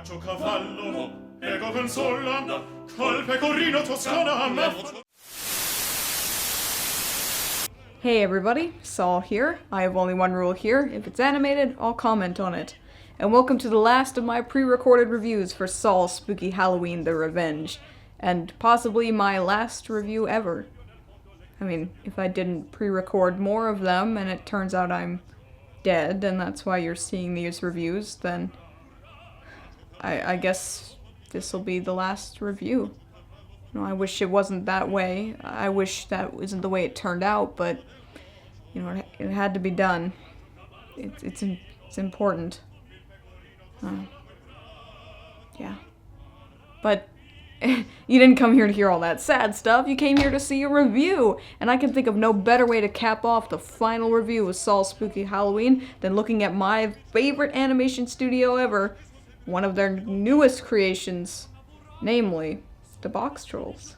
Faccio cavallo, ego consola, col pecorino toscana. Hey everybody, Sol here. I have only one rule here. If it's animated, I'll comment on it. And welcome to the last of my pre-recorded reviews for Sol's Spooky Halloween: The Revenge. And possibly my last review ever. I mean, if I didn't pre-record more of them and it turns out I'm dead and that's why you're seeing these reviews, then I guess this will be the last review. You know, I wish it wasn't that way. I wish that isn't the way it turned out, but you know, it had to be done. It's important. Yeah. But you didn't come here to hear all that sad stuff. You came here to see a review, and I can think of no better way to cap off the final review of Sol's Spooky Halloween than looking at my favorite animation studio ever, one of their newest creations, namely the Boxtrolls.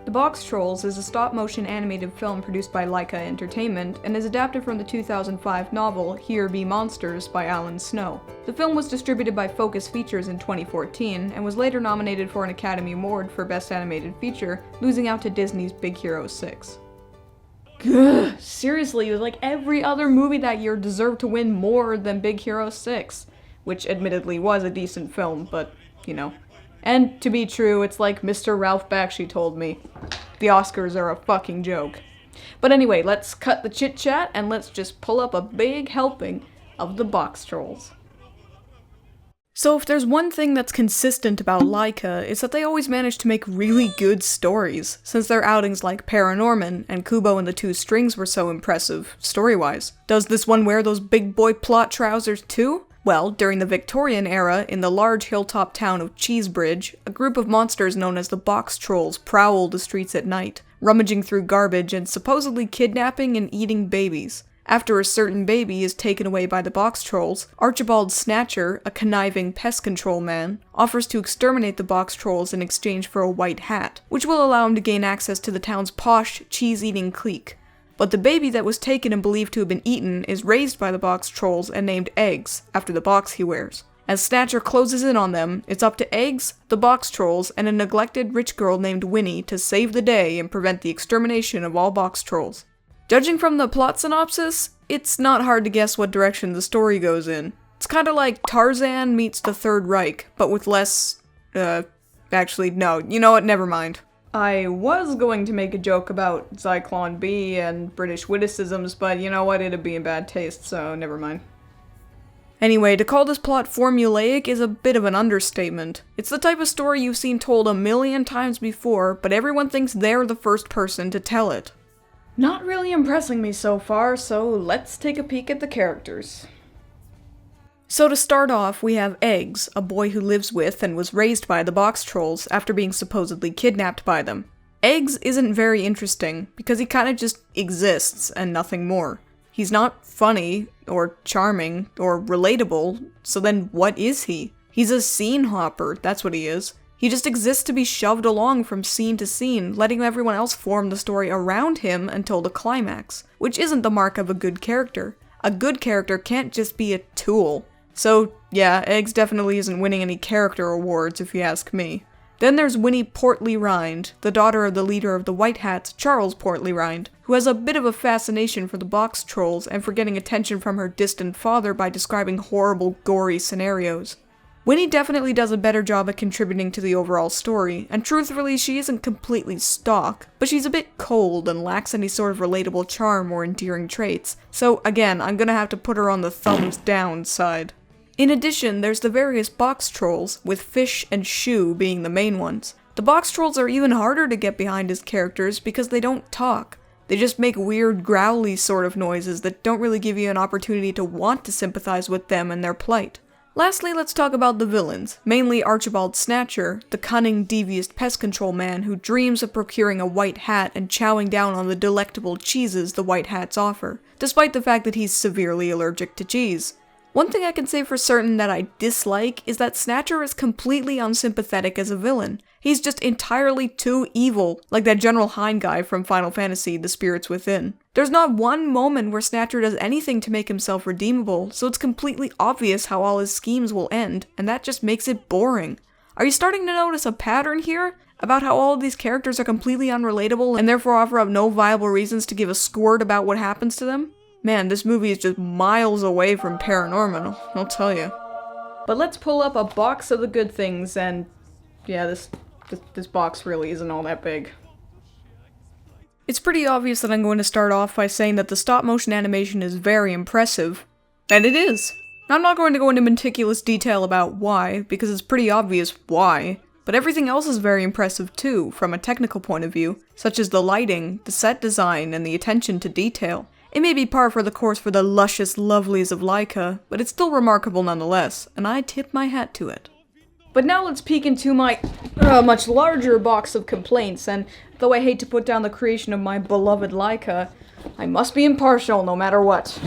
The Boxtrolls is a stop-motion animated film produced by Laika Entertainment and is adapted from the 2005 novel Here Be Monsters by Alan Snow. The film was distributed by Focus Features in 2014 and was later nominated for an Academy Award for Best Animated Feature, losing out to Disney's Big Hero 6. Gah, seriously, like every other movie that year deserved to win more than Big Hero 6, which admittedly was a decent film, but, you know. And to be true, it's like Mr. Ralph Bakshi told me. The Oscars are a fucking joke. But anyway, let's cut the chit-chat and let's just pull up a big helping of the Boxtrolls. So if there's one thing that's consistent about Laika, it's that they always manage to make really good stories, since their outings like Paranorman and Kubo and the Two Strings were so impressive, story-wise. Does this one wear those big boy plot trousers too? Well, during the Victorian era, in the large hilltop town of Cheesebridge, a group of monsters known as the Boxtrolls prowl the streets at night, rummaging through garbage and supposedly kidnapping and eating babies. After a certain baby is taken away by the Boxtrolls, Archibald Snatcher, a conniving pest control man, offers to exterminate the Boxtrolls in exchange for a white hat, which will allow him to gain access to the town's posh, cheese-eating clique. But the baby that was taken and believed to have been eaten is raised by the Boxtrolls and named Eggs, after the box he wears. As Snatcher closes in on them, it's up to Eggs, the Boxtrolls, and a neglected rich girl named Winnie to save the day and prevent the extermination of all Boxtrolls. Judging from the plot synopsis, it's not hard to guess what direction the story goes in. It's kinda like Tarzan meets the Third Reich, but with less, actually, no, you know what, never mind. I was going to make a joke about Zyklon B and British witticisms, but you know what, it'd be in bad taste, so never mind. Anyway, to call this plot formulaic is a bit of an understatement. It's the type of story you've seen told a million times before, but everyone thinks they're the first person to tell it. Not really impressing me so far, so let's take a peek at the characters. So to start off, we have Eggs, a boy who lives with and was raised by the Boxtrolls after being supposedly kidnapped by them. Eggs isn't very interesting, because he kinda just exists and nothing more. He's not funny, or charming, or relatable, so then what is he? He's a scene hopper, that's what he is. He just exists to be shoved along from scene to scene, letting everyone else form the story around him until the climax, which isn't the mark of a good character. A good character can't just be a tool. So, yeah, Eggs definitely isn't winning any character awards, if you ask me. Then there's Winnie Portley-Rind, the daughter of the leader of the White Hats, Charles Portley-Rind, who has a bit of a fascination for the Boxtrolls and for getting attention from her distant father by describing horrible, gory scenarios. Winnie definitely does a better job at contributing to the overall story, and truthfully she isn't completely stock, but she's a bit cold and lacks any sort of relatable charm or endearing traits, so again, I'm gonna have to put her on the thumbs down side. In addition, there's the various Boxtrolls, with Fish and Shoe being the main ones. The Boxtrolls are even harder to get behind as characters because they don't talk. They just make weird growly sort of noises that don't really give you an opportunity to want to sympathize with them and their plight. Lastly, let's talk about the villains, mainly Archibald Snatcher, the cunning, devious pest control man who dreams of procuring a white hat and chowing down on the delectable cheeses the White Hats offer, despite the fact that he's severely allergic to cheese. One thing I can say for certain that I dislike is that Snatcher is completely unsympathetic as a villain. He's just entirely too evil, like that General Hein guy from Final Fantasy: The Spirits Within. There's not one moment where Snatcher does anything to make himself redeemable, so it's completely obvious how all his schemes will end, and that just makes it boring. Are you starting to notice a pattern here? About how all of these characters are completely unrelatable and therefore offer up no viable reasons to give a squirt about what happens to them? Man, this movie is just miles away from paranormal, I'll tell you. But let's pull up a box of the good things, and yeah, this box really isn't all that big. It's pretty obvious that I'm going to start off by saying that the stop-motion animation is very impressive. And it is! I'm not going to go into meticulous detail about why, because it's pretty obvious why. But everything else is very impressive too, from a technical point of view, such as the lighting, the set design, and the attention to detail. It may be par for the course for the luscious lovelies of Leica, but it's still remarkable nonetheless, and I tip my hat to it. But now let's peek into my much larger box of complaints, and though I hate to put down the creation of my beloved Leica, I must be impartial no matter what.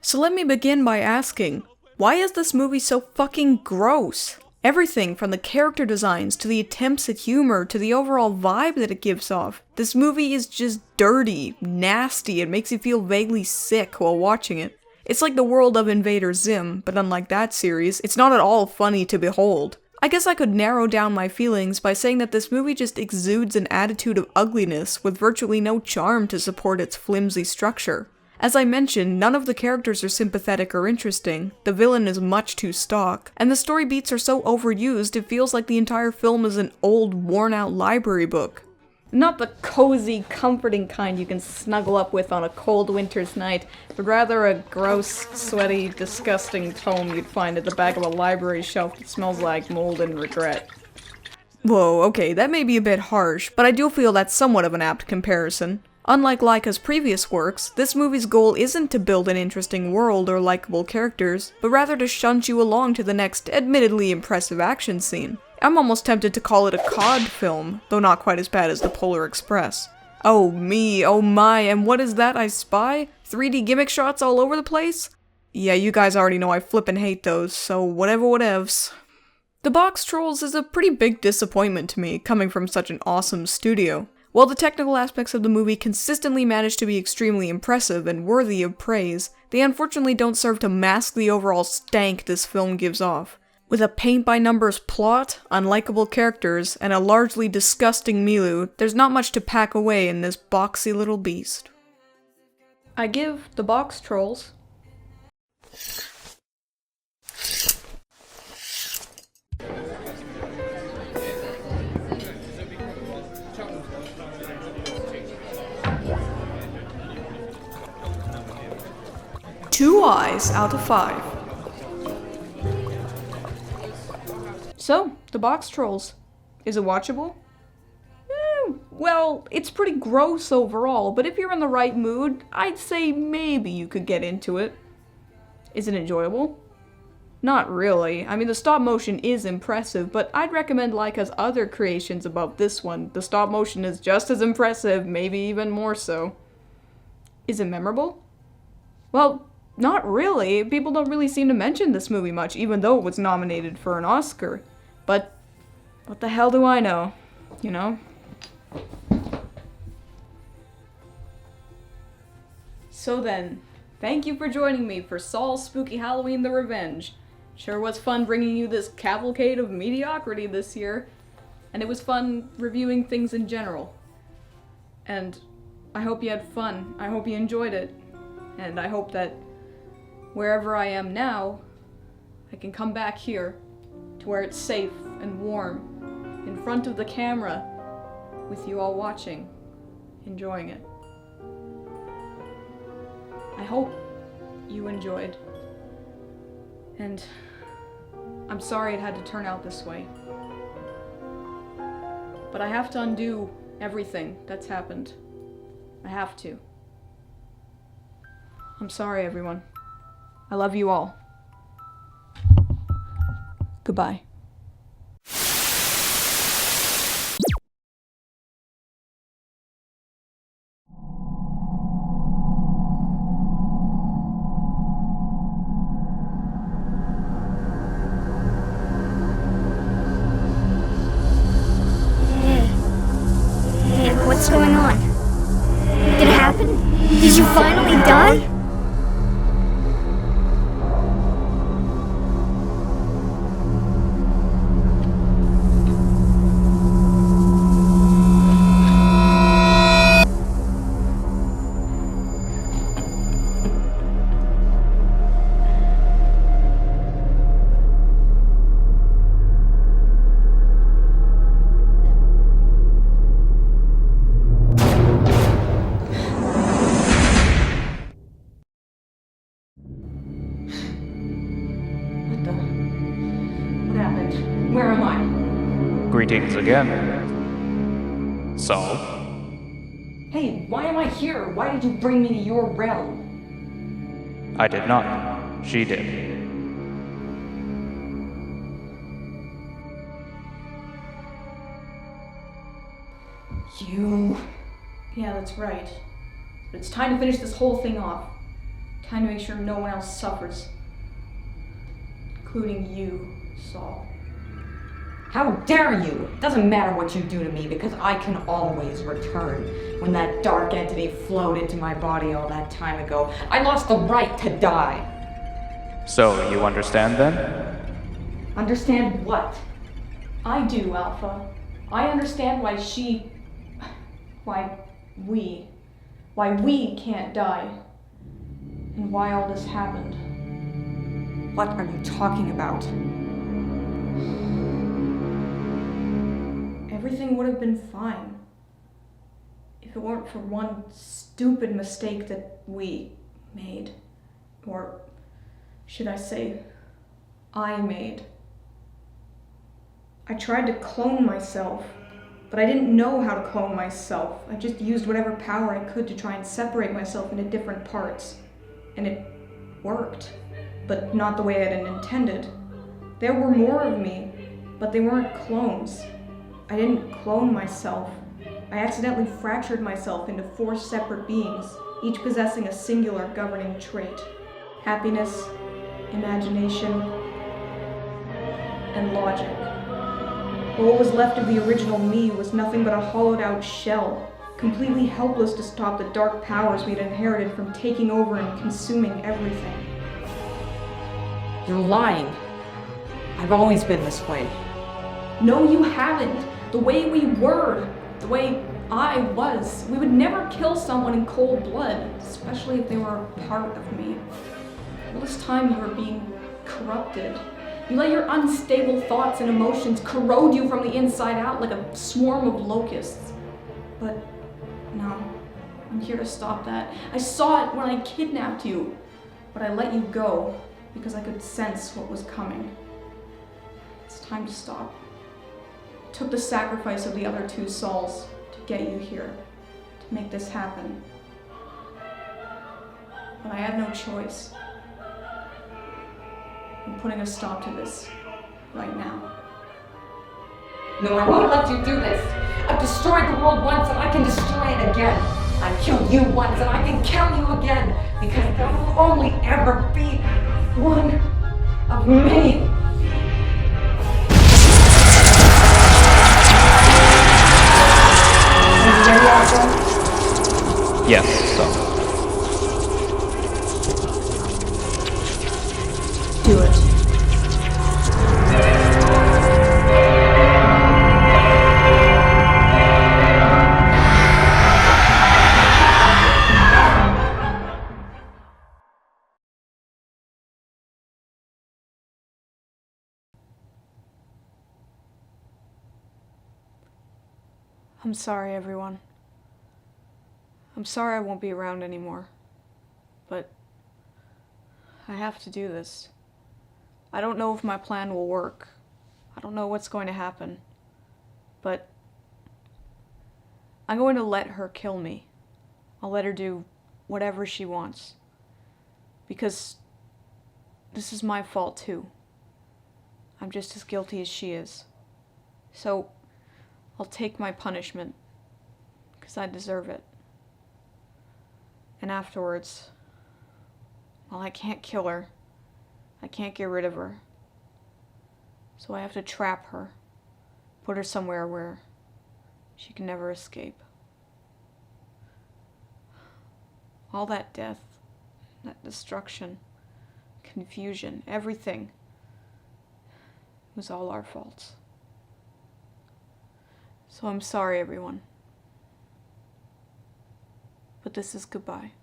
So let me begin by asking, why is this movie so fucking gross? Everything from the character designs to the attempts at humor to the overall vibe that it gives off. This movie is just dirty, nasty, and makes you feel vaguely sick while watching it. It's like the world of Invader Zim, but unlike that series, it's not at all funny to behold. I guess I could narrow down my feelings by saying that this movie just exudes an attitude of ugliness with virtually no charm to support its flimsy structure. As I mentioned, none of the characters are sympathetic or interesting, the villain is much too stock, and the story beats are so overused it feels like the entire film is an old, worn-out library book. Not the cozy, comforting kind you can snuggle up with on a cold winter's night, but rather a gross, sweaty, disgusting tome you'd find at the back of a library shelf that smells like mold and regret. Whoa, okay, that may be a bit harsh, but I do feel that's somewhat of an apt comparison. Unlike Leica's previous works, this movie's goal isn't to build an interesting world or likable characters, but rather to shunt you along to the next, admittedly impressive action scene. I'm almost tempted to call it a COD film, though not quite as bad as the Polar Express. Oh me, oh my, and what is that I spy? 3D gimmick shots all over the place? Yeah, you guys already know I flippin' hate those, so whatevs. The Boxtrolls is a pretty big disappointment to me, coming from such an awesome studio. While the technical aspects of the movie consistently manage to be extremely impressive and worthy of praise, they unfortunately don't serve to mask the overall stank this film gives off. With a paint-by-numbers plot, unlikable characters, and a largely disgusting Milu, there's not much to pack away in this boxy little beast. I give the Boxtrolls 2 eyes out of 5. So, the Boxtrolls. Is it watchable? Well, it's pretty gross overall, but if you're in the right mood, I'd say maybe you could get into it. Is it enjoyable? Not really. I mean, the stop motion is impressive, but I'd recommend Leica's other creations above this one. The stop motion is just as impressive, maybe even more so. Is it memorable? Well, not really. People don't really seem to mention this movie much, even though it was nominated for an Oscar. But what the hell do I know? You know? So then, thank you for joining me for Sol's Spooky Halloween The Revenge. Sure was fun bringing you this cavalcade of mediocrity this year, and it was fun reviewing things in general. And I hope you had fun. I hope you enjoyed it. And I hope that wherever I am now, I can come back here to where it's safe and warm, in front of the camera, with you all watching, enjoying it. I hope you enjoyed. And I'm sorry it had to turn out this way. But I have to undo everything that's happened. I have to. I'm sorry, everyone. I love you all. Goodbye. Hey, what's going on? Did it happen? Greetings again. Sol? Hey, why am I here? Why did you bring me to your realm? I did not. She did. You... Yeah, that's right. But it's time to finish this whole thing off. Time to make sure no one else suffers. Including you, Saul. How dare you! It doesn't matter what you do to me because I can always return. When that dark entity flowed into my body all that time ago, I lost the right to die. So, you understand then? Understand what? I do, Alpha. I understand why we can't die. And why all this happened. What are you talking about? Everything would have been fine. If it weren't for one stupid mistake that we made. Or should I say, I made. I tried to clone myself, but I didn't know how to clone myself. I just used whatever power I could to try and separate myself into different parts. And it worked, but not the way I had intended. There were more of me, but they weren't clones. I didn't clone myself. I accidentally fractured myself into 4 separate beings, each possessing a singular governing trait. Happiness, imagination, and logic. But what was left of the original me was nothing but a hollowed out shell, completely helpless to stop the dark powers we had inherited from taking over and consuming everything. You're lying. I've always been this way. No, you haven't. The way we were, the way I was. We would never kill someone in cold blood, especially if they were a part of me. All this time you were being corrupted. You let your unstable thoughts and emotions corrode you from the inside out like a swarm of locusts. But no, I'm here to stop that. I saw it when I kidnapped you, but I let you go because I could sense what was coming. It's time to stop. It took the sacrifice of the other 2 souls to get you here, to make this happen. But I had no choice. I'm putting a stop to this right now. No, I won't let you do this. I've destroyed the world once and I can destroy it again. I've killed you once and I can kill you again because there will only ever be one of me. Are you ready, Alpha? Yes, Sol. Do it. I'm sorry, everyone. I'm sorry I won't be around anymore. But I have to do this. I don't know if my plan will work. I don't know what's going to happen. But I'm going to let her kill me. I'll let her do whatever she wants. Because this is my fault too. I'm just as guilty as she is. So I'll take my punishment, because I deserve it. And afterwards, well, I can't kill her. I can't get rid of her. So I have to trap her, put her somewhere where she can never escape. All that death, that destruction, confusion, everything was all our faults. So I'm sorry, everyone. But this is goodbye.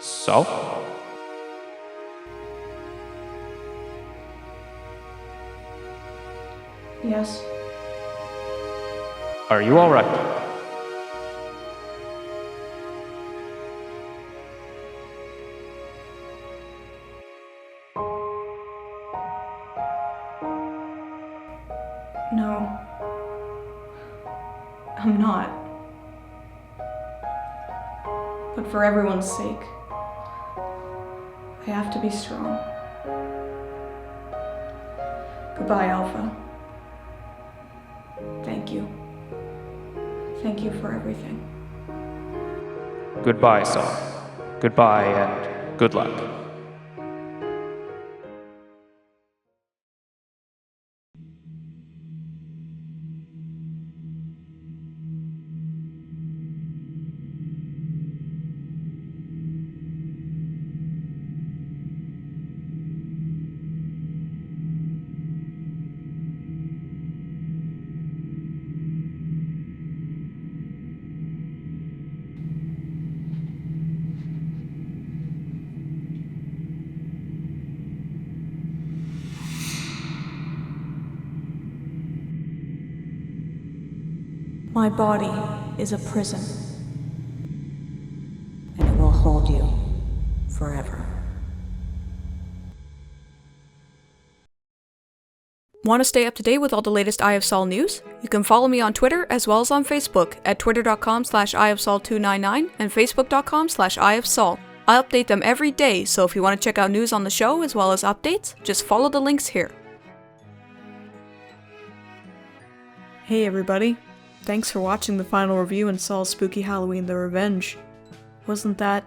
Sol? Yes? Are you alright? No. I'm not. But for everyone's sake, I have to be strong. Goodbye, Alpha. Thank you. Thank you for everything. Goodbye, Sol. Goodbye and good luck. My body is a prison. And it will hold you forever. Want to stay up to date with all the latest EyeofSol news? You can follow me on Twitter as well as on Facebook at twitter.com/EyeofSol299 and facebook.com/EyeofSol. I update them every day, so if you want to check out news on the show as well as updates, just follow the links here. Hey everybody. Thanks for watching the final review in Sol's Spooky Halloween: The Revenge. Wasn't that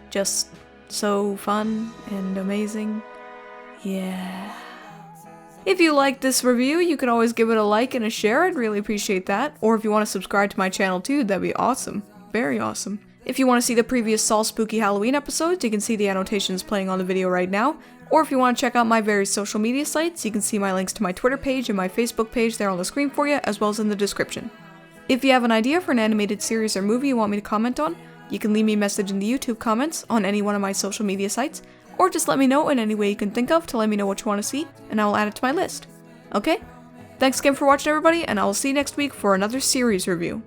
just so fun and amazing? Yeah. If you liked this review, you can always give it a like and a share, I'd really appreciate that. Or if you want to subscribe to my channel too, that'd be awesome. Very awesome. If you want to see the previous Sol Spooky Halloween episodes, you can see the annotations playing on the video right now. Or if you want to check out my various social media sites, you can see my links to my Twitter page and my Facebook page there on the screen for you, as well as in the description. If you have an idea for an animated series or movie you want me to comment on, you can leave me a message in the YouTube comments on any one of my social media sites, or just let me know in any way you can think of to let me know what you want to see, and I will add it to my list. Okay? Thanks again for watching everybody, and I will see you next week for another series review.